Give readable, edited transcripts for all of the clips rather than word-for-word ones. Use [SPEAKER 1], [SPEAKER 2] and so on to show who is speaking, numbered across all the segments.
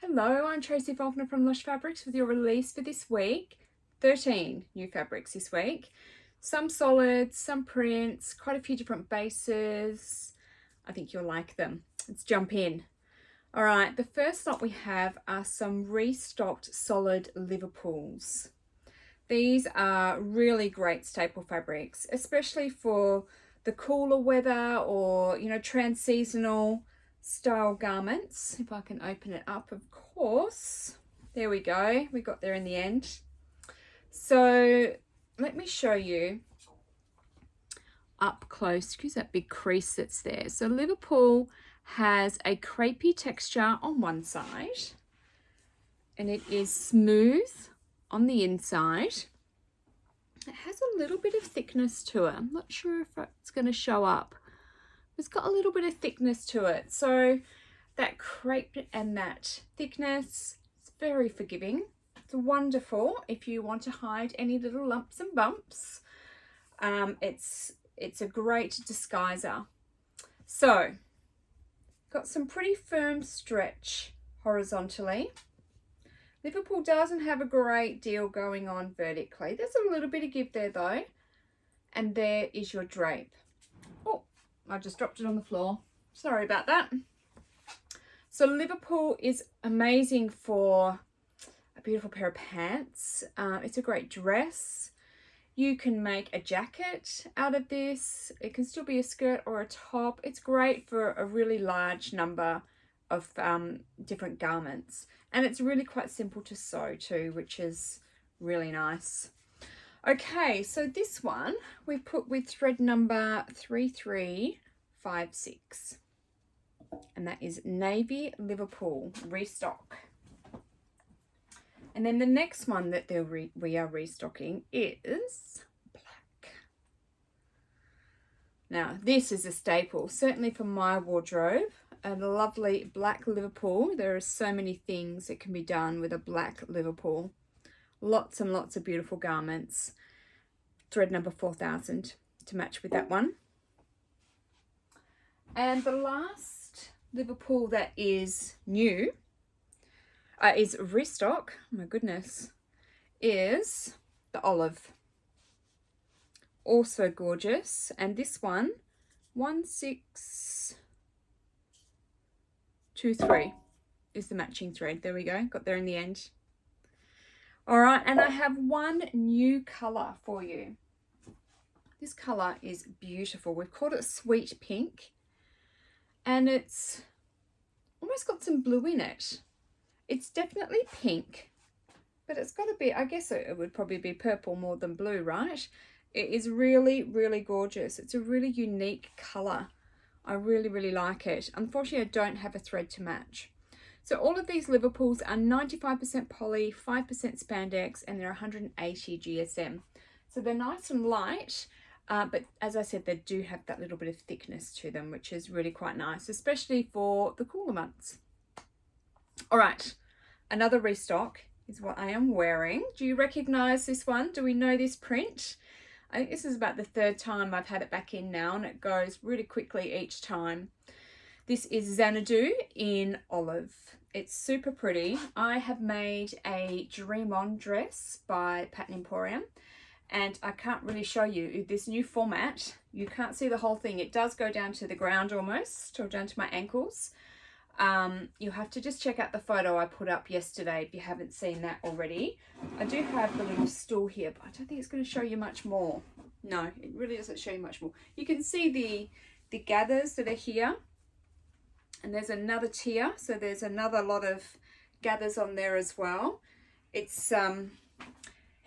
[SPEAKER 1] Hello, I'm Tracy Faulkner from Lush Fabrics with your release for this week. 13 new fabrics this week. Some solids, some prints, quite a few different bases. I think you'll like them. Let's jump in. All right, the first lot we have are some restocked solid Liverpools. These are really great staple fabrics, especially for the cooler weather or, trans-seasonal style garments. If I can open it up, of course. There we go. We got there in the end. So let me show you up close. Excuse that big crease that's there. So Liverpool has a crepey texture on one side and it is smooth on the inside. It has a little bit of thickness to it. I'm not sure if it's going to show up. It's got a little bit of thickness to it. So that crepe and that thickness, it's very forgiving. It's wonderful if you want to hide any little lumps and bumps. It's a great disguiser. So got some pretty firm stretch horizontally. Liverpool doesn't have a great deal going on vertically. There's a little bit of give there though. And there is your drape. Oh, I just dropped it on the floor. Sorry about that. So Liverpool is amazing for a beautiful pair of pants. It's a great dress. You can make a jacket out of this. It can still be a skirt or a top. It's great for a really large number of different garments. And it's really quite simple to sew too, which is really nice. Okay, so this one we put with thread number 3356. And that is Navy Liverpool restock. And then the next one that we are restocking is black. Now, this is a staple, certainly for my wardrobe. A lovely black Liverpool. There are so many things that can be done with a black Liverpool. Lots and lots of beautiful garments. Thread number 4000 to match with that one. And the last Liverpool that is new, is restock, oh my goodness, is the olive. Also gorgeous. And this one, 1623 is the matching thread. There we go, got there in the end. All right, and I have one new color for you. This color is beautiful. We've called it sweet pink, and it's almost got some blue in it. It's definitely pink, but it's got to be, I guess it would probably be purple more than blue, right? It is really, really gorgeous. It's a really unique color. I really, really like it. Unfortunately, I don't have a thread to match. So all of these Liverpools are 95% poly, 5% spandex, and they're 180 GSM. So they're nice and light, but as I said, they do have that little bit of thickness to them, which is really quite nice, especially for the cooler months. All right, another restock is what I am wearing. Do you recognize this one? Do we know this print? I think this is about the third time I've had it back in now, and it goes really quickly each time. This is Xanadu in olive. It's super pretty. I have made a Dream On dress by Pattern Emporium, and I can't really show you this new format. You can't see the whole thing. It does go down to the ground almost, or down to my ankles. You'll have to just check out the photo I put up yesterday if you haven't seen that already. I do have the little stool here, but I don't think it's going to show you much more. No, it really doesn't show you much more. You can see the gathers that are here, and there's another tier, so there's another lot of gathers on there as well. It's it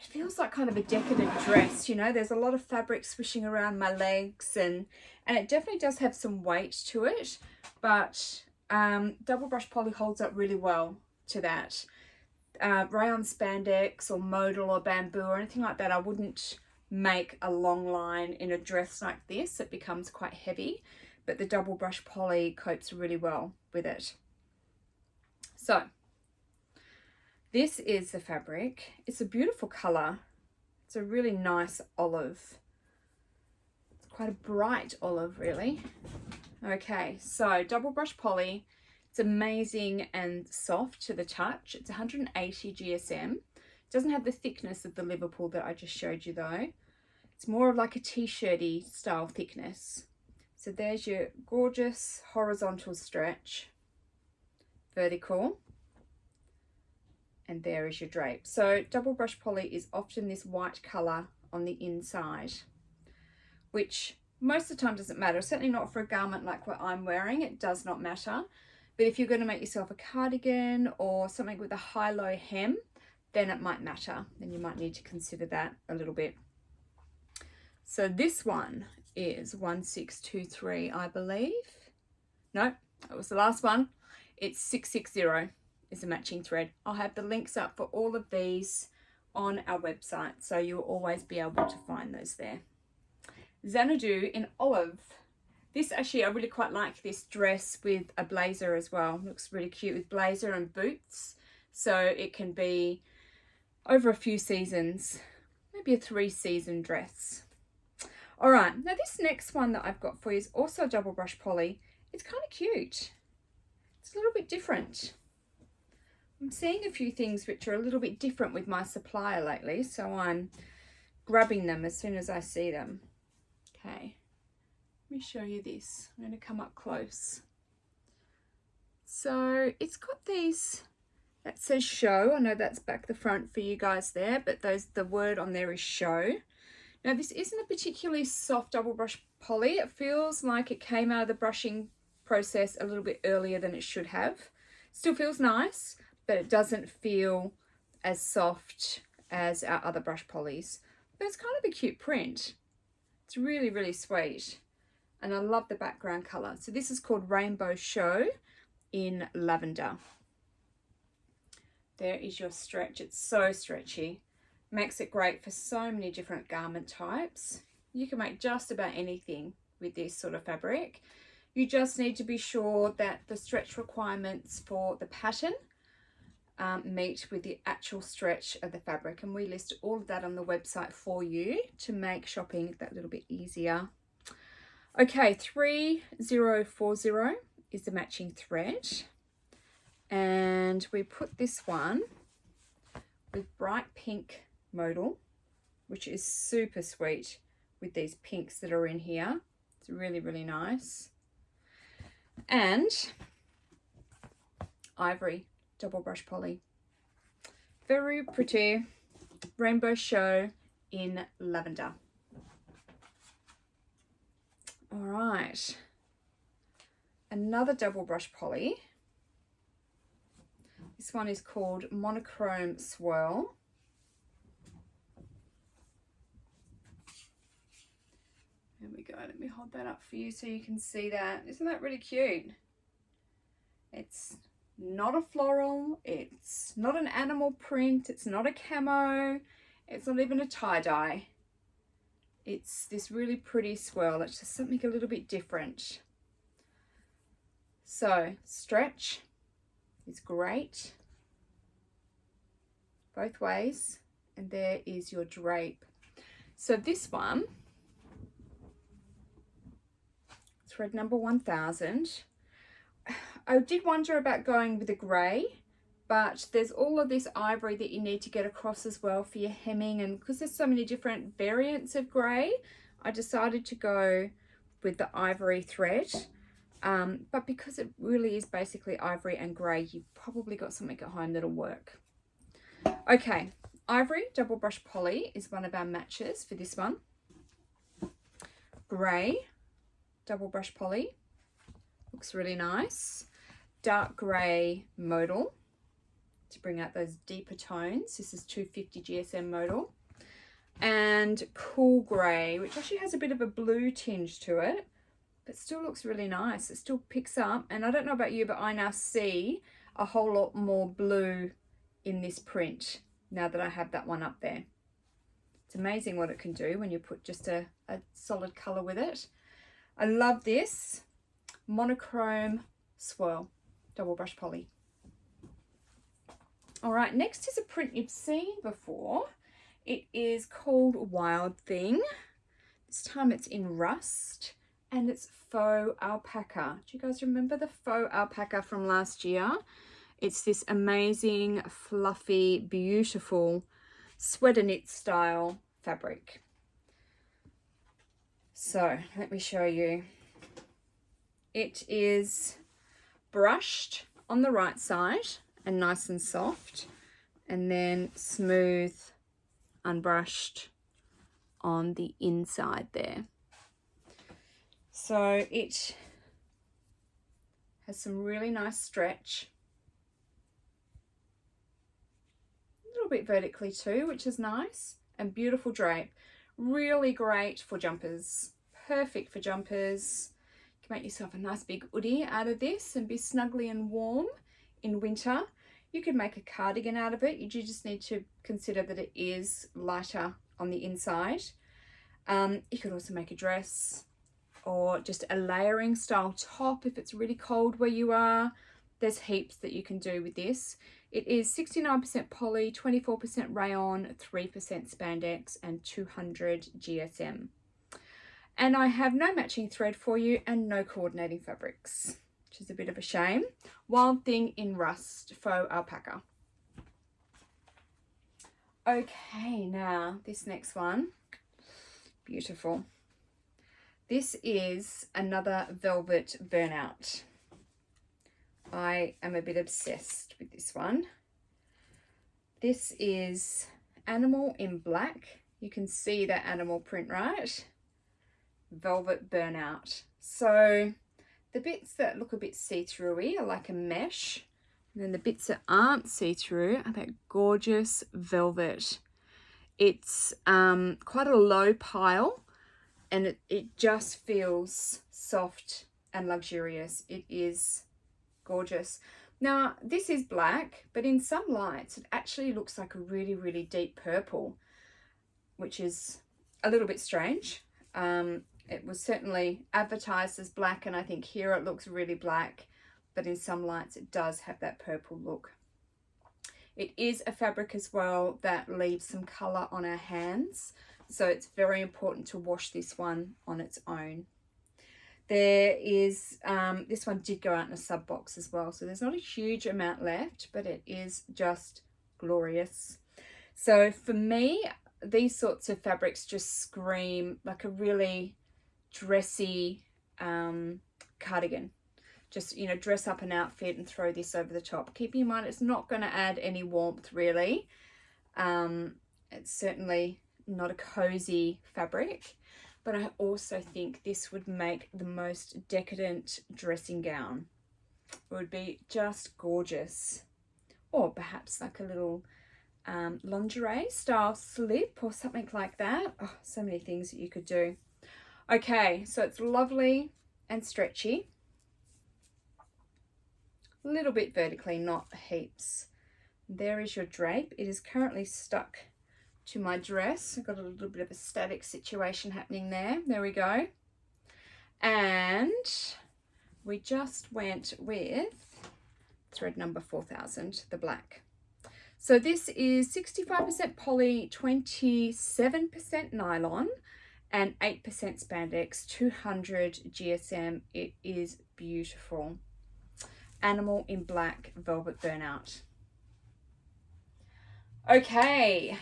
[SPEAKER 1] feels like kind of a decadent dress, you know. There's a lot of fabric swishing around my legs, and it definitely does have some weight to it, but double brush poly holds up really well to that. Rayon spandex or modal or bamboo or anything like that, I wouldn't make a long line in a dress like this. It becomes quite heavy, but the double brush poly copes really well with it. So this is the fabric. It's a beautiful color. It's a really nice olive. It's quite a bright olive, really. Okay, so double brush poly, It's amazing and soft to the touch. It's 180 GSM. It doesn't have the thickness of the Liverpool that I just showed you though. It's more of like a t-shirty style thickness. So there's your gorgeous horizontal stretch, vertical, and there is your drape. So double brush poly is often this white color on the inside, which most of the time doesn't matter. Certainly not for a garment like what I'm wearing, it does not matter. But if you're going to make yourself a cardigan or something with a high-low hem, then it might matter. Then you might need to consider that a little bit. So this one is 1623, I believe. No, that was the last one. It's 660 is the matching thread. I'll have the links up for all of these on our website, so you'll always be able to find those there. Xanadu in olive. This actually, I really quite like this dress with a blazer as well. Looks really cute with blazer and boots. So it can be over a few seasons, maybe a 3-season dress. All right, now this next one that I've got for you is also a double brush poly. It's kind of cute. It's a little bit different. I'm seeing a few things which are a little bit different with my supplier lately, so I'm grabbing them as soon as I see them. Okay, let me show you this. I'm going to come up close. So it's got these, that says show. I know that's back the front for you guys there, but the word on there is show. Now this isn't a particularly soft double brush poly. It feels like it came out of the brushing process a little bit earlier than it should have. Still feels nice, but it doesn't feel as soft as our other brush polys. But it's kind of a cute print. It's really, really sweet. And I love the background colour. So this is called Rainbow Show in lavender. There is your stretch. It's so stretchy. Makes it great for so many different garment types. You can make just about anything with this sort of fabric. You just need to be sure that the stretch requirements for the pattern meet with the actual stretch of the fabric, and we list all of that on the website for you to make shopping that little bit easier. Okay, 3040 is the matching thread, and we put this one with bright pink modal, which is super sweet with these pinks that are in here. It's really, really nice. And ivory double brush poly. Very pretty. Rainbow Show in lavender. All right. Another double brush poly. This one is called Monochrome Swirl. There we go. Let me hold that up for you so you can see that. Isn't that really cute? It's not a floral. It's not an animal print. It's not a camo. It's not even a tie-dye. It's this really pretty swirl. It's just something a little bit different. So, stretch is great. Both ways. And there is your drape. So this one, thread number 1000. I did wonder about going with a grey, but there's all of this ivory that you need to get across as well for your hemming, and because there's so many different variants of grey, I decided to go with the ivory thread. But because it really is basically ivory and grey, you've probably got something at home that'll work. Okay, ivory double brush poly is one of our matches for this one. Grey double brush poly, looks really nice. Dark grey modal to bring out those deeper tones. This is 250 GSM modal. And cool grey, which actually has a bit of a blue tinge to it, but still looks really nice. It still picks up, and I don't know about you, but I now see a whole lot more blue in this print now that I have that one up there. It's amazing what it can do when you put just a solid colour with it. I love this Monochrome Swirl double brush poly. All right, next is a print you've seen before. It is called Wild Thing. This time it's in rust, and it's faux alpaca. Do you guys remember the faux alpaca from last year? It's this amazing, fluffy, beautiful sweater knit style fabric. So let me show you. It is brushed on the right side and nice and soft, and then smooth, unbrushed on the inside there. So it has some really nice stretch. A little bit vertically too, which is nice, and beautiful drape. Really great for jumpers. Perfect for jumpers. You can make yourself a nice big hoodie out of this and be snuggly and warm in winter. You could make a cardigan out of it. You just need to consider that it is lighter on the inside. You could also make a dress or just a layering style top if it's really cold where you are. There's heaps that you can do with this. It is 69% poly, 24% rayon, 3% spandex, and 200 GSM. And I have no matching thread for you and no coordinating fabrics, which is a bit of a shame. Wild Thing in Rust, faux alpaca. Okay, now this next one, beautiful. This is another velvet burnout. I am a bit obsessed with this one. This is animal in black. You can see that animal print, right? Velvet burnout. So the bits that look a bit see-through-y are like a mesh. And then the bits that aren't see-through are that gorgeous velvet. It's quite a low pile, and it just feels soft and luxurious. It is gorgeous. Now, this is black, but in some lights, it actually looks like a really, really deep purple, which is a little bit strange. It was certainly advertised as black, and I think here it looks really black, but in some lights it does have that purple look. It is a fabric as well that leaves some colour on our hands, so it's very important to wash this one on its own. There is, this one did go out in a sub box as well, so there's not a huge amount left, but it is just glorious. So for me, these sorts of fabrics just scream like a really dressy cardigan. Just, you know, dress up an outfit and throw this over the top. Keep in mind, it's not going to add any warmth really. It's certainly not a cozy fabric, but I also think this would make the most decadent dressing gown. It would be just gorgeous. Or perhaps like a little lingerie style slip or something like that. Oh, so many things that you could do. Okay, so it's lovely and stretchy. A little bit vertically, not heaps. There is your drape. It is currently stuck to my dress. I've got a little bit of a static situation happening there. There we go. And we just went with thread number 4000, the black. So this is 65% poly, 27% nylon, and 8% spandex, 200 GSM. It is beautiful. Animal in black, velvet burnout. Okay,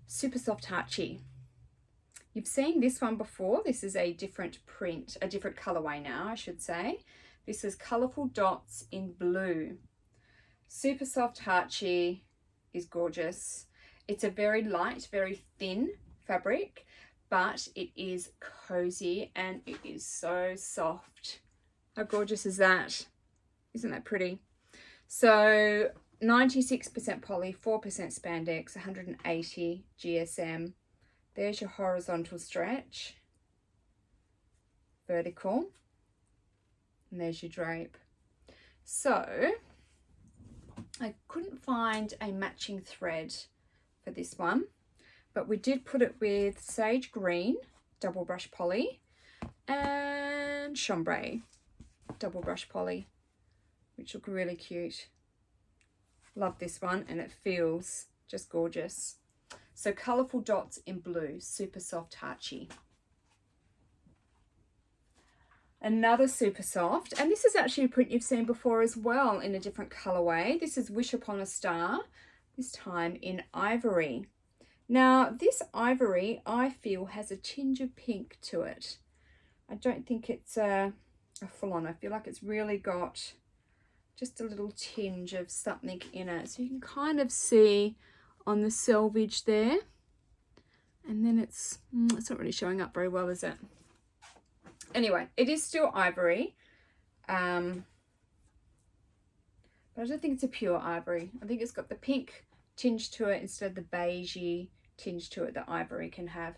[SPEAKER 1] super soft Hachi. You've seen this one before. This is a different print, a different colorway now, I should say. This is Colourful Dots in blue. Super soft Hachi is gorgeous. It's a very light, very thin fabric, but it is cozy and it is so soft. How gorgeous is that? Isn't that pretty? So 96% poly, 4% spandex, 180 GSM. There's your horizontal stretch, vertical, and there's your drape. So I couldn't find a matching thread for this one, but we did put it with sage green, double brush poly, and chambray, double brush poly, which look really cute. Love this one, and it feels just gorgeous. So Colourful Dots in blue, super soft Hachi. Another super soft, and this is actually a print you've seen before as well in a different colorway. This is Wish Upon a Star, this time in ivory. Now this ivory I feel has a tinge of pink to it. I don't think it's a full-on. I feel like it's really got just a little tinge of something in it. So you can kind of see on the selvage there, and then it's not really showing up very well, is it? Anyway, it is still ivory, but I don't think it's a pure ivory. I think it's got the pink tinge to it instead of the beigey tinge to it that ivory can have.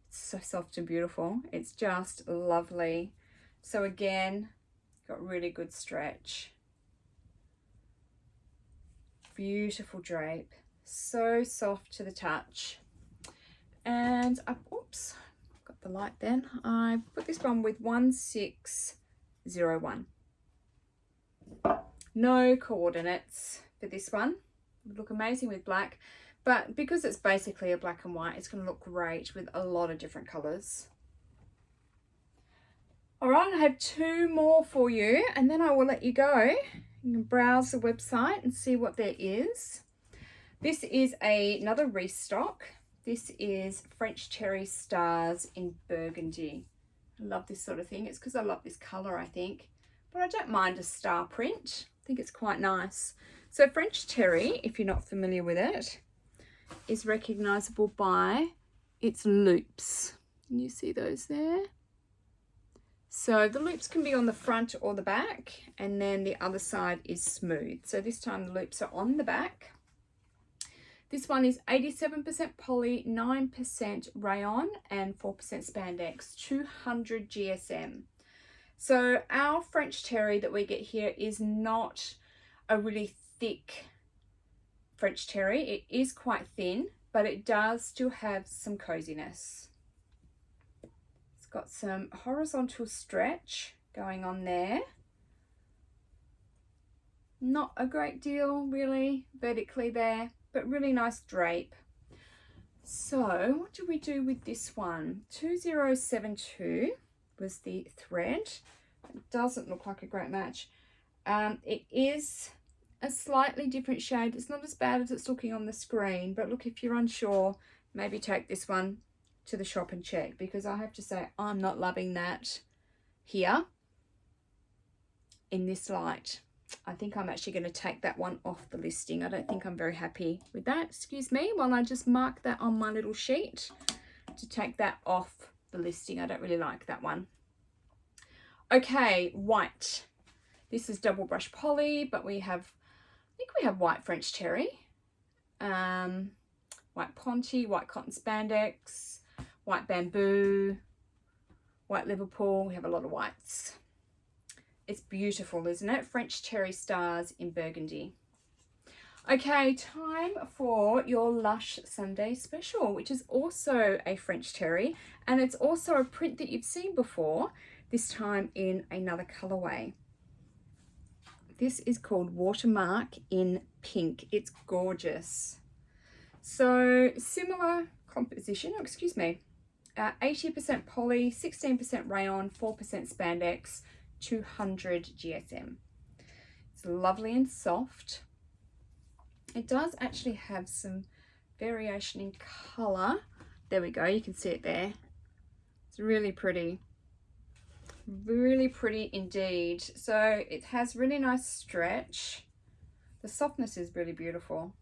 [SPEAKER 1] It's so soft and beautiful. It's just lovely. So again, got really good stretch. Beautiful drape. So soft to the touch. And oops, got the light then. I put this one with 1601. No coordinates for this one. It would look amazing with black, but because it's basically a black and white, it's going to look great with a lot of different colours. All right, I have 2 more for you, and then I will let you go. You can browse the website and see what there is. This is another restock. This is French Cherry Stars in Burgundy. I love this sort of thing. It's because I love this colour, I think. But I don't mind a star print. I think it's quite nice. So French Cherry, if you're not familiar with it, is recognisable by its loops. Can you see those there? So the loops can be on the front or the back, and then the other side is smooth. So this time the loops are on the back. This one is 87% poly, 9% rayon, and 4% spandex, 200 GSM. So our French Terry that we get here is not a really thick French Terry. It is quite thin, but it does still have some coziness. It's got some horizontal stretch going on there. Not a great deal really vertically there, but really nice drape. So what do we do with this one? 2072 was the thread. It doesn't look like a great match. It is a slightly different shade. It's not as bad as it's looking on the screen, but look, if you're unsure, maybe take this one to the shop and check, because I have to say I'm not loving that here in this light. I think I'm actually going to take that one off the listing. I don't think I'm very happy with that. Excuse me while I just mark that on my little sheet to take that off the listing. I don't really like that one. Okay, white. This is double brush poly, but we have, I think we have white French Terry, white Ponte, white cotton spandex, white bamboo, white Liverpool. We have a lot of whites. It's beautiful, isn't it? French Cherry Stars in Burgundy. Okay, time for your Lush Sunday Special, which is also a French Terry, and it's also a print that you've seen before, this time in another colorway. This is called Watermark in pink. It's gorgeous. So similar composition, 80% poly, 16% rayon, 4% spandex, 200 GSM. It's lovely and soft. It does actually have some variation in color. There we go, you can see it there. It's really pretty. Really pretty indeed. So it has really nice stretch. The softness is really beautiful.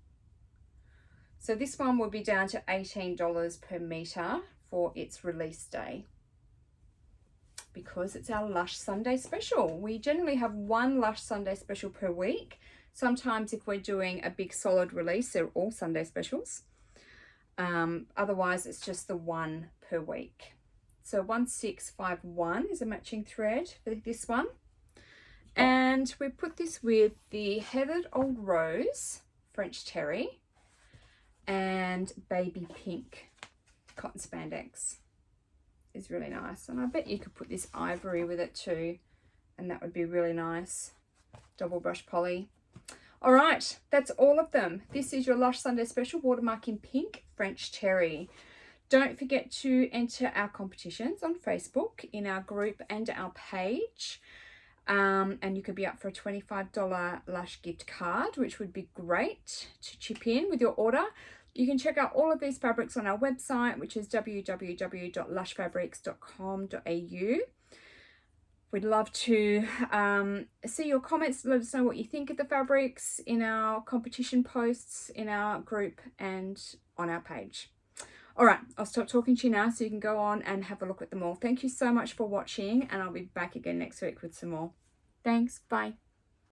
[SPEAKER 1] So this one will be down to $18 per meter for its release day, because it's our Lush Sunday Special. We generally have one Lush Sunday Special per week. Sometimes if we're doing a big solid release, they're all Sunday specials. Otherwise, it's just the one per week. So 1651 is a matching thread for this one. And we put this with the Heathered Old Rose, French Terry, and Baby Pink cotton spandex. Is really nice, and I bet you could put this ivory with it too, and that would be really nice. Double brush poly. All right, that's all of them. This is your Lush Sunday Special Watermark in pink French Terry. Don't forget to enter our competitions on Facebook in our group and our page. And you could be up for a $25 Lush gift card, which would be great to chip in with your order. You can check out all of these fabrics on our website, which is www.lushfabrics.com.au. We'd love to see your comments. Let us know what you think of the fabrics in our competition posts, in our group and on our page. All right, I'll stop talking to you now so you can go on and have a look at them all. Thank you so much for watching, and I'll be back again next week with some more. Thanks, bye.